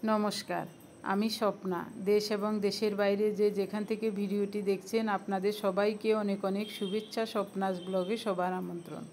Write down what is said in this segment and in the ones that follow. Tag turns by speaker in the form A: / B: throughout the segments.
A: নমস্কার, আমি স্বপ্না। দেশ এবং দেশের বাইরে যেখান থেকে ভিডিওটি দেখছেন আপনাদের সবাইকে অনেক অনেক শুভেচ্ছা। স্বপ্নাস ব্লগে সবার আমন্ত্রণ।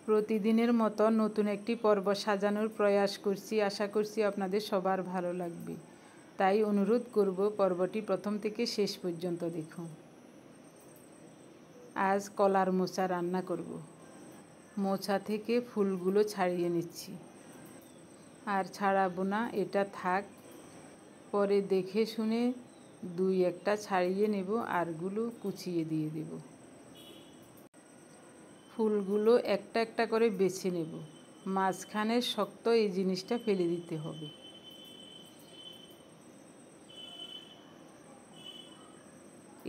A: প্রতিদিনের মতো নতুন একটি পর্ব সাজানোর প্রয়াস করছি। আশা করছি আপনাদের সবার ভালো লাগবে, তাই অনুরোধ করব পর্বটি প্রথম থেকে শেষ পর্যন্ত দেখুন। আজ কলার মোচা রান্না করব। মোচা থেকে ফুলগুলো ছাড়িয়ে নিচ্ছি, আর ছাড়াবো না, এটা থাক, পরে দেখে শুনে দুই একটা ছাড়িয়ে নেব, আরগুলো কুচিয়ে দিয়ে দেব। ফুলগুলো একটা একটা করে বেছে নেব। মাঝখানের শক্ত এই জিনিসটা ফেলে দিতে হবে।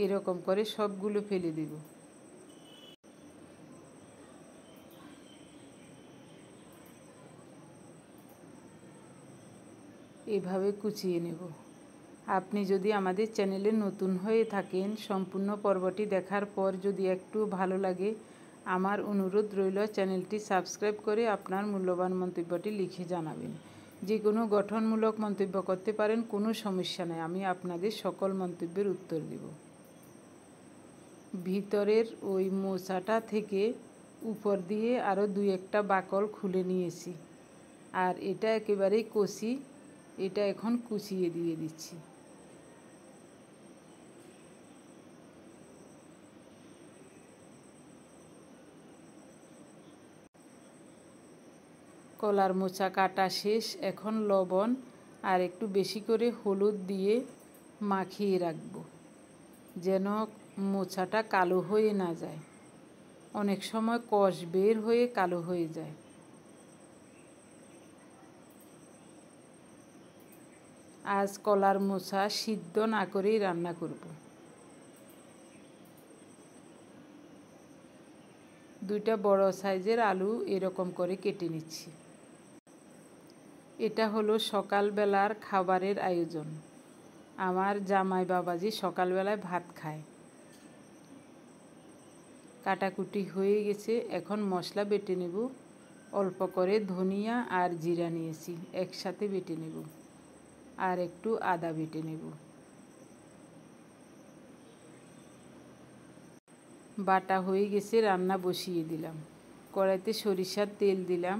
A: এরকম করে সবগুলো ফেলে দেব। এভাবে কুচিয়ে নেব। আপনি যদি আমাদের চ্যানেলে নতুন হয়ে থাকেন, সম্পূর্ণ পর্বটি দেখার পর যদি একটু ভালো লাগে, আমার অনুরোধ রইল চ্যানেলটি সাবস্ক্রাইব করে আপনার মূল্যবান মন্তব্যটি লিখে জানাবেন। যে কোনো গঠনমূলক মন্তব্য করতে পারেন, কোনো সমস্যা নেই, আমি আপনাদের সকল মন্তব্যের উত্তর দেব। ভিতরের ওই মোচাটা থেকে উপর দিয়ে আরও দুই একটা বাকল খুলে নিয়েছি, আর এটা একেবারেই কচি, এটা এখন কুচিয়ে দিয়ে দিচ্ছি। কলার মোচা কাটা শেষ। এখন লবণ আর একটু বেশি করে হলুদ দিয়ে মাখিয়ে রাখব, যেন মোচাটা কালো হয়ে না যায়। অনেক সময় কষ বের হয়ে কালো হয়ে যায়। আজ কলার মোচা সিদ্ধ না করেই রান্না করব। দুইটা বড় সাইজের আলু এরকম করে কেটে নিচ্ছি। এটা হলো সকালবেলার খাবারের আয়োজন। আমার জামাই বাবাজি সকালবেলায় ভাত খায়। কাটাকুটি হয়ে গেছে, এখন মশলা বেটে নেব। অল্প করে ধনিয়া আর জিরা নিয়েছি, একসাথে বেটে নেব, আর একটু আদা বেটে নেব। বাটা হয়ে গেছে, রান্না বসিয়ে দিলাম। কড়াইতে সরিষার তেল দিলাম।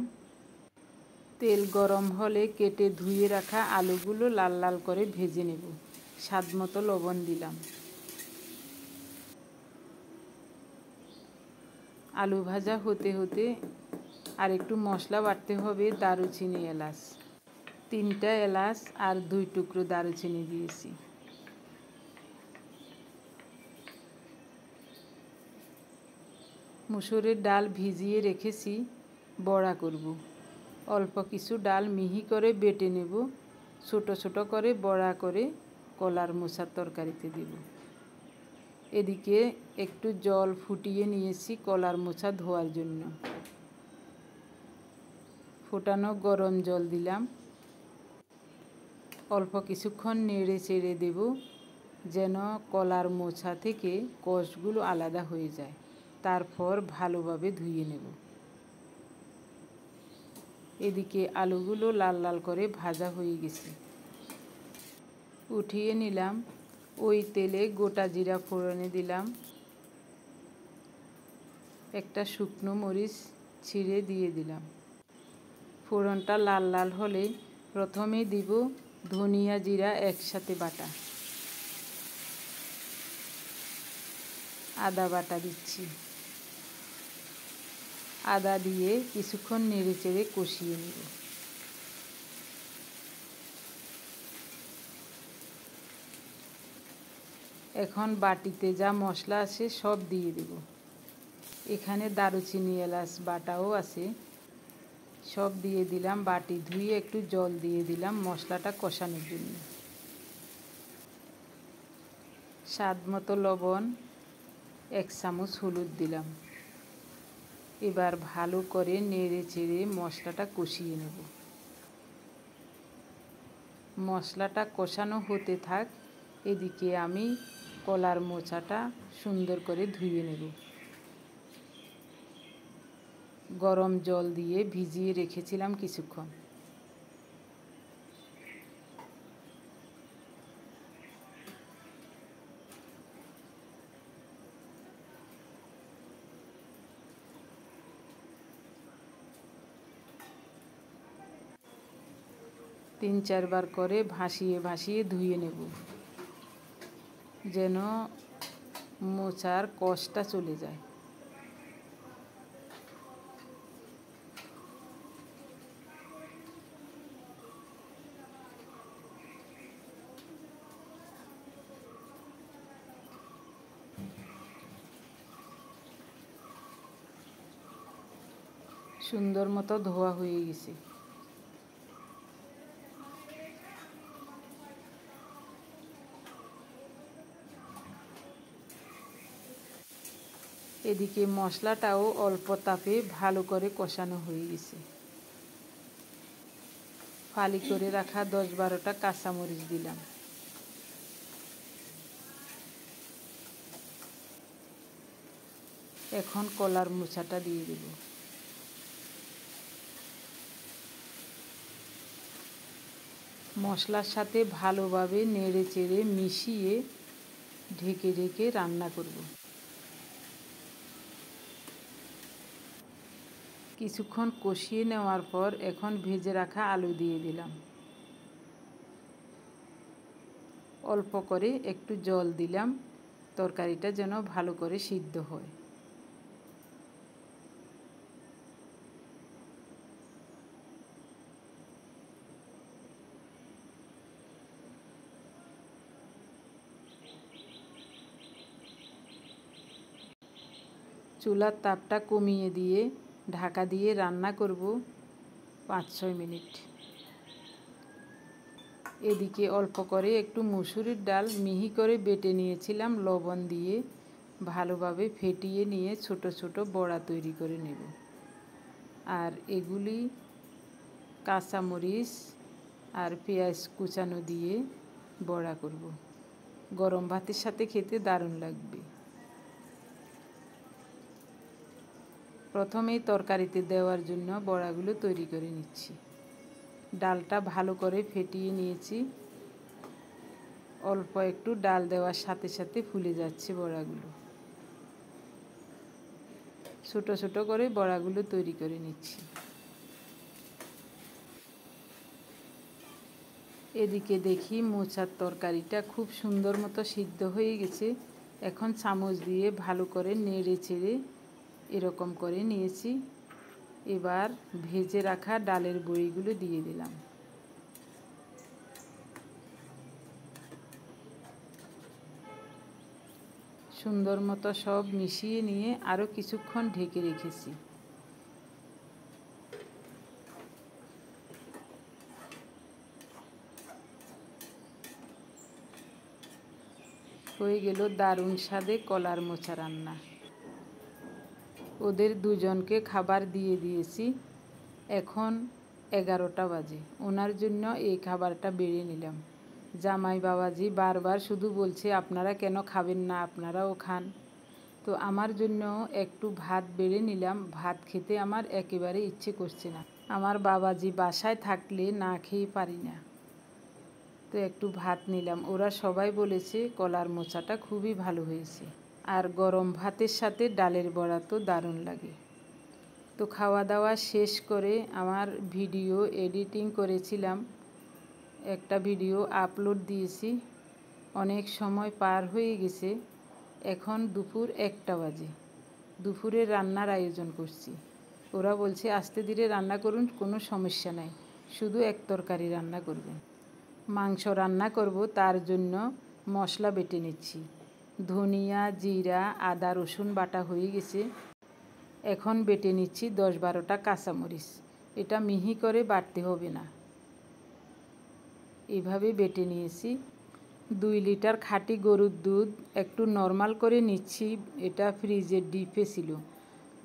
A: তেল গরম হলে কেটে ধুয়ে রাখা আলুগুলো লাল লাল করে ভেজে নেব। স্বাদ মতো লবণ দিলাম। আলু ভাজা হতে হতে আর একটু মশলা বাটতে হবে। দারুচিনি, এলাচ, 3টা এলাচ আর 2 টুকরো দারুচিনি দিয়েছি। মুসুরের ডাল ভিজিয়ে রেখেছি, বড়া করব। অল্প কিছু ডাল মিহি করে বেটে নেব, ছোট ছোট করে বড়া করে কলার মোচার তরকারিতে দেব। এদিকে একটু জল ফুটিয়ে নিয়েছি কলার মোচা ধোয়ার জন্য। ফোটানো গরম জল দিলাম। অল্প কিছুক্ষণ নেড়ে চেড়ে দেব, যেন কলার মোচা থেকে কষগুলো আলাদা হয়ে যায়। তারপর ভালোভাবে ধুয়ে নেব। এদিকে আলুগুলো লাল লাল করে ভাজা হয়ে গেছে, উঠিয়ে নিলাম। ওই তেলে গোটা জিরা ফোড়নে দিলাম, একটা শুকনো মরিচ ছিঁড়ে দিয়ে দিলাম। ফোড়নটা লাল লাল হলে প্রথমে দিব ধনিয়া জিরা একসাথে বাটা। আদা বাটা দিচ্ছি। আদা দিয়ে কিছুক্ষণ নেড়ে চেড়ে কষিয়ে নেব। এখন বাটিতে যা মশলা আছে সব দিয়ে দেব। এখানে দারুচিনি, এলাচ বাটাও আছে, সব দিয়ে দিলাম। বাটি ধুয়ে একটু জল দিয়ে দিলাম মশলাটা কষানোর জন্য। স্বাদ মতো লবণ, 1 চামচ হলুদ দিলাম। এবার ভালো করে নেড়ে চেড়ে মশলাটা কষিয়ে নেব। মশলাটা কষানো হতে থাক, এদিকে আমি কলার মোচাটা সুন্দর করে ধুয়ে নেব। গরম জল দিয়ে ভিজিয়ে রেখেছিলাম কিছুক্ষণ। 3-4 বার করে ভাসিয়ে ভাসিয়ে ধুয়ে নেব, যেন মোচার কষটা চলে যায়। সুন্দর মতো ধোয়া হয়ে গেছে। এদিকে মশলাটাও অল্প তাপে ভালো করে কষানো হয়ে গেছে। ফালি করে রাখা 10-12টা কাঁচামরিচ দিলাম। এখন কলার মোচাটা দিয়ে দেব। মশলার সাথে ভালোভাবে নেড়ে চেড়ে মিশিয়ে ঢেকে ঢেকে রান্না করব। কিছুক্ষণ কষিয়ে নেওয়ার পর এখন ভেজে রাখা আলু দিয়ে দিলাম। অল্প করে একটু জল দিলাম, তরকারিটা যেন ভালো করে সিদ্ধ হয়। চুলার তাপটা কমিয়ে দিয়ে ঢাকা দিয়ে রান্না করব 5-6 মিনিট। এদিকে অল্প করে একটু মসুরির ডাল মিহি করে বেটে নিয়েছিলাম, লবণ দিয়ে ভালোভাবে ফেটিয়ে নিয়ে ছোট ছোট বড়া তৈরি করে নেব। আর এগুলি কাঁচামরিচ আর পেঁয়াজ কুচানো দিয়ে বড়া করব। গরম ভাতের সাথে খেতে দারুণ লাগবে। প্রথমেই তরকারিতে দেওয়ার জন্য বড়াগুলো তৈরি করে নিচ্ছি। ডালটা ভালো করে ফেটিয়ে নিয়েছি। অল্প একটু ডাল দেওয়ার সাথে সাথে ফুলে যাচ্ছে বড়াগুলো। ছোট ছোট করে বড়াগুলো তৈরি করে নিচ্ছি। এদিকে দেখি মোচার তরকারিটা খুব সুন্দর মতো সিদ্ধ হয়ে গেছে। এখন চামচ দিয়ে ভালো করে নেড়ে চেড়ে এরকম করে নিয়েছি। এবার ভেজে রাখা ডালের বড়িগুলো দিয়ে দিলাম। সুন্দর মতো সব মিশিয়ে নিয়ে আরও কিছুক্ষণ ঢেকে রেখেছি। হয়ে গেল দারুণ স্বাদে কলার মোচা রান্না। ওদের দুজনকে খাবার দিয়ে দিয়েছি। এখন 11টা বাজে। ওনার জন্য এই খাবারটা বেড়ে নিলাম। জামাই বাবাজি বারবার শুধু বলছে আপনারা কেন খাবেন না, আপনারাও খান। তো আমার জন্য একটু ভাত বেড়ে নিলাম। ভাত খেতে আমার একেবারে ইচ্ছে করছে না। আমার বাবাজি বাসায় থাকলে না খেয়ে পারি না। তো একটু ভাত নিলাম। ওরা সবাই বলেছে কলার মোচাটা খুবই ভালো হয়েছে। আর গরম ভাতের সাথে ডালের বড়া তো দারুণ লাগে। তো খাওয়া দাওয়া শেষ করে আমার ভিডিও এডিটিং করেছিলাম, একটা ভিডিও আপলোড দিয়েছি। অনেক সময় পার হয়ে গেছে। এখন দুপুর 1টা বাজে। দুপুরে রান্নার আয়োজন করছি। ওরা বলছে আস্তে ধীরে রান্না করুন, কোনো সমস্যা নাই, শুধু এক তরকারি রান্না করবেন। মাংস রান্না করব, তার জন্য মশলা বেটে নিচ্ছি। ধনিয়া, জিরা, আদা, রসুন বাটা হয়ে গেছে। এখন বেটে নিচ্ছি 10-12টা কাঁচামরিচ। এটা মিহি করে বাটতে হবে না, এভাবে বেটে নিয়েছি। 2 লিটার খাঁটি গরুর দুধ একটু নরমাল করে নিচ্ছি। এটা ফ্রিজের ডিপে ছিল,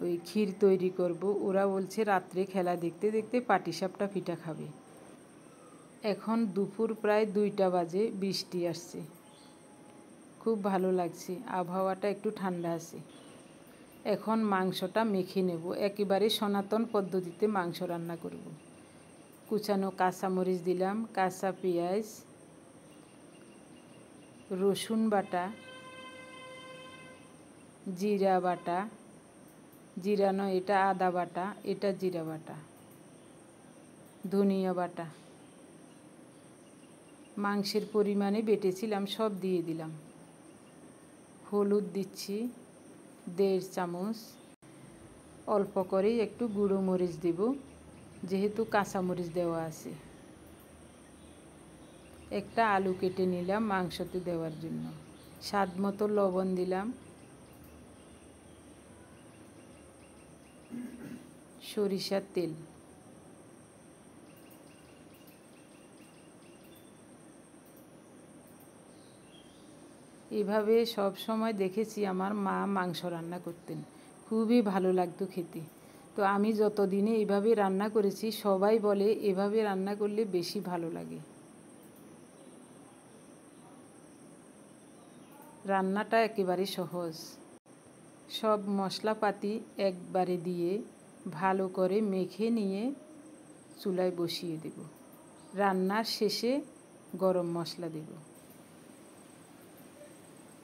A: ওই ক্ষীর তৈরি করব। ওরা বলছে রাত্রে খেলা দেখতে দেখতে পাটিসাপটা পিঠা খাবে। এখন দুপুর প্রায় 2টা বাজে, বৃষ্টি আসছে, খুব ভালো লাগছে, আবহাওয়াটা একটু ঠান্ডা আছে। এখন মাংসটা মেখে নেব। একেবারে সনাতন পদ্ধতিতে মাংস রান্না করব। কুচানো কাঁচামরিচ দিলাম, কাঁচা পেঁয়াজ, রসুন বাটা, জিরা বাটা, জিরা নয় এটা আদা বাটা, এটা জিরা বাটা, ধনিয়া বাটা, মাংসের পরিমাণে বেটেছিলাম সব দিয়ে দিলাম। হলুদ দিচ্ছি 1.5 চামচ, অল্প করেই একটু গুঁড়ো মরিচ দেব যেহেতু কাঁচামরিচ দেওয়া আছে। একটা আলু কেটে নিলাম মাংসতে দেওয়ার জন্য। স্বাদ মতো লবণ দিলাম, সরিষার তেল, এভাবে সব সময় দেখেছি আমার মা মাংস রান্না করতেন, খুবই ভালো লাগতো খেতে। তো আমি যতদিনে এইভাবে রান্না করেছি সবাই বলে এভাবে রান্না করলে বেশি ভালো লাগে। রান্নাটা একেবারে সহজ। সব মশলাপাতি একবারে দিয়ে ভালো করে মেখে নিয়ে চুলায় বসিয়ে দেব। রান্নার শেষে গরম মশলা দেব।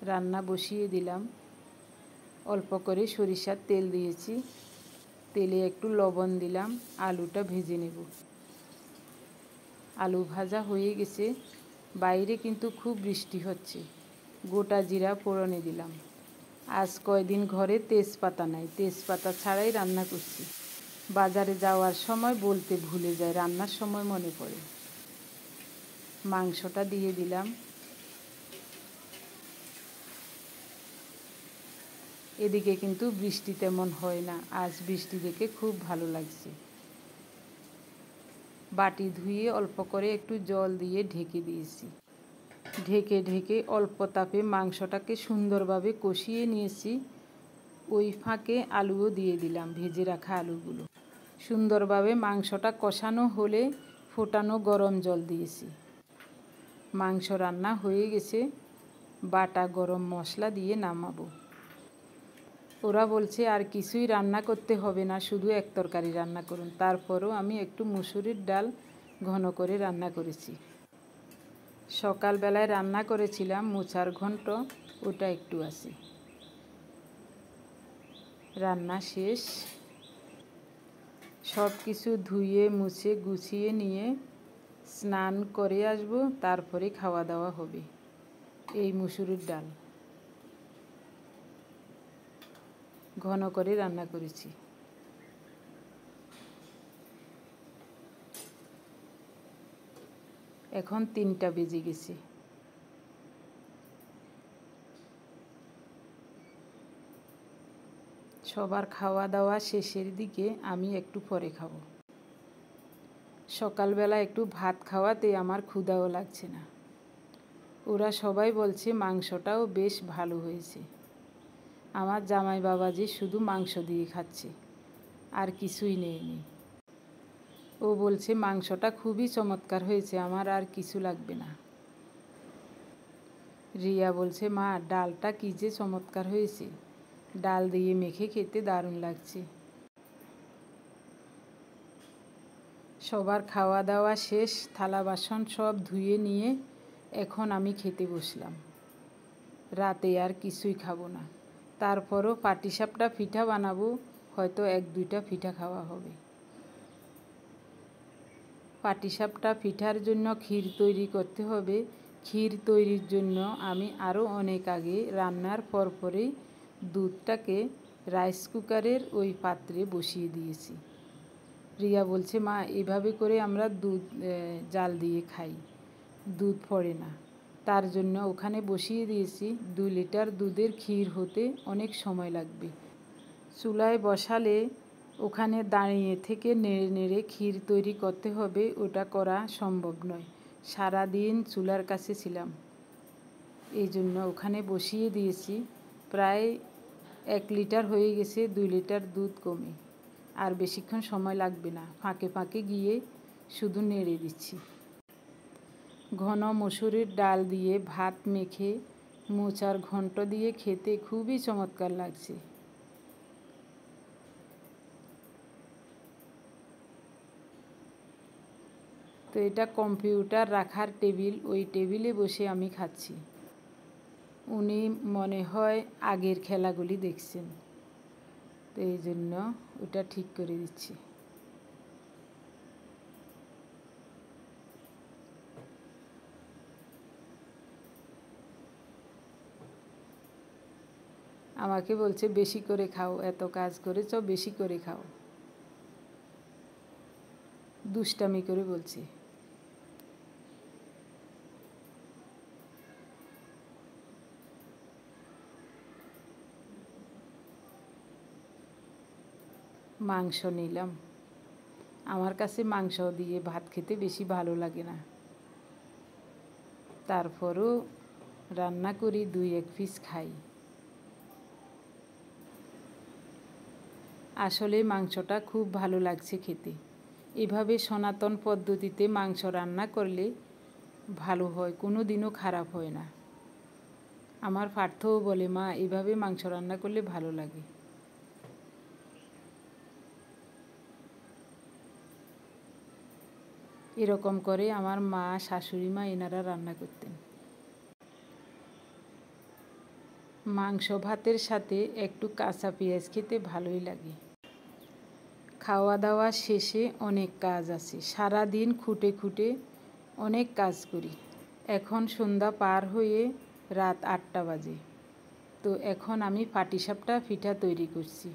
A: রান্না বসিয়ে দিলাম, অল্প করে সরিষার তেল দিয়েছি, তেলে একটু লবণ দিলাম, আলুটা ভেজে নেব। আলু ভাজা হয়ে গেছে, বাইরে কিন্তু খুব বৃষ্টি হচ্ছে। গোটা জিরা ফোড়নে দিলাম। আজ কয়দিন ঘরে তেজপাতা নাই, তেজপাতা ছাড়াই রান্না করছি। বাজারে যাওয়ার সময় বলতে ভুলে যায়, রান্নার সময় মনে পড়ে। মাংসটা দিয়ে দিলাম। এদিকে কিন্তু বৃষ্টি তেমন হয় না, আজ বৃষ্টি দেখে খুব ভালো লাগছে। বাটি ধুয়ে অল্প করে একটু জল দিয়ে ঢেকে দিয়েছি। ঢেকে অল্প তাপে মাংসটাকে সুন্দরভাবে কষিয়ে নিয়েছি। ওই ফাঁকে আলুও দিয়ে দিলাম, ভেজে রাখা আলুগুলো। সুন্দরভাবে মাংসটা কষানো হলে ফোটানো গরম জল দিয়েছি। মাংস রান্না হয়ে গেছে, বাটা গরম মশলা দিয়ে নামাবো। ওরা বলছে আর কিছুই রান্না করতে হবে না, শুধু এক তরকারি রান্না করুন। তারপরও আমি একটু মুসুরির ডাল ঘন করে রান্না করেছি। সকালবেলায় রান্না করেছিলাম মোচার ঘন্ট, ওটা একটু আছে। রান্না শেষ। সব কিছু ধুয়ে মুছে গুছিয়ে নিয়ে স্নান করে আসব, তারপরে খাওয়া দাওয়া হবে। এই মুসুরির ডাল ঘন করে রান্না করেছি। এখন 3টা বেজে গেছে। সবার খাওয়া দাওয়া শেষের দিকে, আমি একটু পরে খাবো। সকালবেলা একটু ভাত খাওয়াতে আমার ক্ষুধাও লাগছে না। ওরা সবাই বলছে মাংসটাও বেশ ভালো হয়েছে। আমার জামাই বাবাজি শুধু মাংস দিয়ে খাচ্ছে, আর কিছুই নেয়নি। ও বলছে মাংসটা খুবই চমৎকার হয়েছে, আমার আর কিছু লাগবে না। রিয়া বলছে মা ডালটা কী যে চমৎকার হয়েছে, ডাল দিয়ে মেখে খেতে দারুণ লাগছে। সবার খাওয়া দাওয়া শেষ, থালা বাসন সব ধুয়ে নিয়ে এখন আমি খেতে বসলাম। রাতে আর কিছুই খাবো না, তারপরও পাটিসাপটা পিঠা বানাবো, হয়তো 1-2টা পিঠা খাওয়া হবে। পাটিসাপটা পিঠার জন্য ক্ষীর তৈরি করতে হবে। ক্ষীর তৈরির জন্য আমি আরও অনেক আগে রান্নার পরপরই দুধটাকে রাইস কুকারের ওই পাত্রে বসিয়ে দিয়েছি। রিয়া বলছে মা এভাবে করে আমরা দুধ জাল দিয়ে খাই, দুধ পড়ে না, তার জন্য ওখানে বসিয়ে দিয়েছি। 2 লিটার দুধের ক্ষীর হতে অনেক সময় লাগবে। চুলায় বসালে ওখানে দাঁড়িয়ে থেকে নেড়ে নেড়ে ক্ষীর তৈরি করতে হবে, ওটা করা সম্ভব নয়। সারাদিন চুলার কাছে ছিলাম, এই জন্য ওখানে বসিয়ে দিয়েছি। প্রায় 1 লিটার হয়ে গেছে, 2 লিটার দুধ কমে। আর বেশিক্ষণ সময় লাগবে না, ফাঁকে ফাঁকে গিয়ে শুধু নেড়ে দিচ্ছি। ঘন মসুরির ডাল দিয়ে ভাত মেখে মোচার ঘন্ট দিয়ে খেতে খুবই চমৎকার লাগছে। তো এটা কম্পিউটার রাখার টেবিল, ওই টেবিলে বসে আমি খাচ্ছি। উনি মনে হয় আগের খেলাগুলি দেখছেন, তো এই জন্য ওটা ঠিক করে দিচ্ছি। আমাকে বলছে বেশি করে খাও, এত কাজ করেছ বেশি করে খাও, দুষ্টামি করে বলছে। মাংস নিলাম। আমার কাছে মাংস দিয়ে ভাত খেতে বেশি ভালো লাগে না, তারপরও রান্না করি, 2-1 পিস খাই। আসলে মাংসটা খুব ভালো লাগছে খেতে। এভাবে সনাতন পদ্ধতিতে মাংস রান্না করলে ভালো হয়, কোনো দিনও খারাপ হয় না। আমার পার্থও বলে, মা এভাবে মাংস রান্না করলে ভালো লাগে। এরকম করে আমার মা, শাশুড়ি মা এনারা রান্না করতেন। মাংস ভাতের সাথে একটু কাঁচা পেঁয়াজ খেতে ভালোই লাগে। খাওয়া দাওয়া শেষে অনেক কাজ আছে, সারাদিন খুঁটে খুঁটে অনেক কাজ করি। এখন সন্ধ্যা পার হয়ে রাত 8টা বাজে। তো এখন আমি পাটিসাপটা পিঠা তৈরি করছি।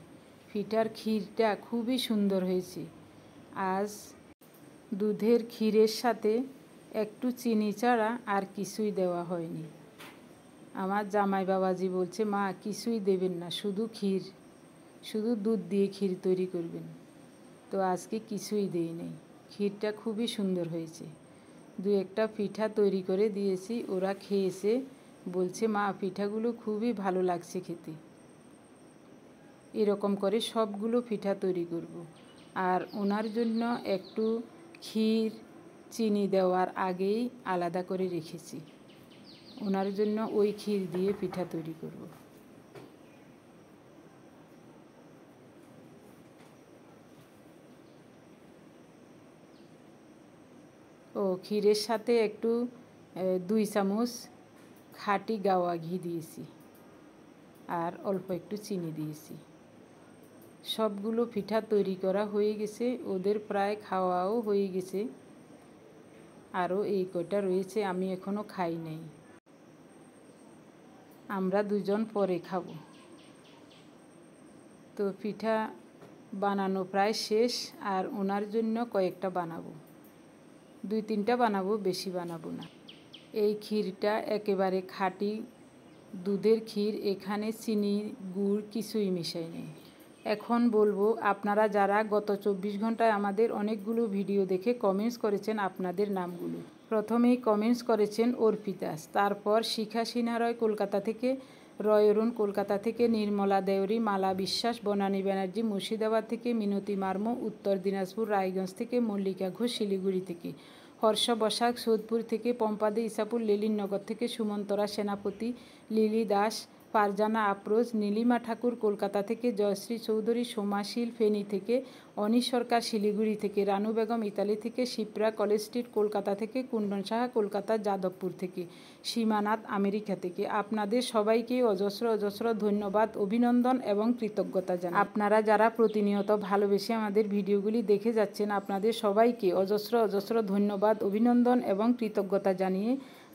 A: পিঠার ক্ষীরটা খুবই সুন্দর হয়েছে। আজ দুধের ক্ষীরের সাথে একটু চিনি ছাড়া আর কিছুই দেওয়া হয়নি। আমার জামাই বাবাজি বলছে, মা কিছুই দেবেন না, শুধু ক্ষীর, শুধু দুধ দিয়ে ক্ষীর তৈরি করবেন। তো আজকে কিছুই দেই নেই। ক্ষীরটা খুবই সুন্দর হয়েছে। 2-1টা পিঠা তৈরি করে দিয়েছি, ওরা খেয়েছে, বলছে মা পিঠাগুলো খুবই ভালো লাগছে খেতে। এরকম করে সবগুলো পিঠা তৈরি করব। আর ওনার জন্য একটু ক্ষীর চিনি দেওয়ার আগেই আলাদা করে রেখেছি। ওনার জন্য ওই ক্ষীর দিয়ে পিঠা তৈরি করব। ও ক্ষীরের সাথে একটু 2 চামচ খাঁটি গাওয়া ঘি দিয়েছি, আর অল্প একটু চিনি দিয়েছি। সবগুলো পিঠা তৈরি করা হয়ে গেছে, ওদের প্রায় খাওয়াও হয়ে গেছে। আরও এই কয়টা রয়েছে, আমি এখনও খাই নাই। আমরা দুজন পরে খাব। তো পিঠা বানানো প্রায় শেষ, আর ওনার জন্য কয়েকটা বানাবো, 2-3টা বানাবো, বেশি বানাবো না। এই ক্ষীরটা একেবারে খাঁটি দুধের ক্ষীর, এখানে চিনি গুড় কিছুই মিশাই নেই। এখন বলবো, আপনারা যারা গত 24 ঘন্টায় আমাদের অনেকগুলো ভিডিও দেখে কমেন্টস করেছেন আপনাদের নামগুলো। প্রথমেই কমেন্টস করেছেন অর্পিতা, তারপর শিখা সিনহা কলকাতা থেকে, রয় অরুণ কলকাতা থেকে, নির্মলা দেওরি, মালা বিশ্বাস, বনানী ব্যানার্জি মুর্শিদাবাদ থেকে, মিনতি মার্মো উত্তর দিনাজপুর রায়গঞ্জ থেকে, মল্লিকা ঘোষ শিলিগুড়ি থেকে, হর্ষ বসাক সোদপুর থেকে, পম্পাদি ইসাপুর লীলিনগর থেকে, সুমন্তরা সেনাপতি, লিলি দাস, ফারজানা আফরোজ, নীলিমা ঠাকুর কলকাতা থেকে, জয়শ্রী চৌধুরী সোমাশিল ফেনী থেকে, অনিশ সরকার শিলিগুড়ি থেকে, রানু বেগম ইতালি থেকে, শিপ্রা কলেজ স্ট্রিট কলকাতা থেকে, কুণ্ডন সাহা কলকাতা যাদবপুর থেকে, সীমানাথ আমেরিকা থেকে। আপনাদের সবাইকে অজস্র অজস্র ধন্যবাদ, অভিনন্দন এবং কৃতজ্ঞতা জানাই। আপনারা যারা প্রতিনিয়ত ভালোবেসে আমাদের ভিডিওগুলি দেখে যাচ্ছেন, আপনাদের সবাইকে অজস্র অজস্র ধন্যবাদ, অভিনন্দন এবং কৃতজ্ঞতা জানিয়ে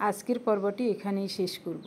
A: আজকের পর্বটি এখানেই শেষ করব।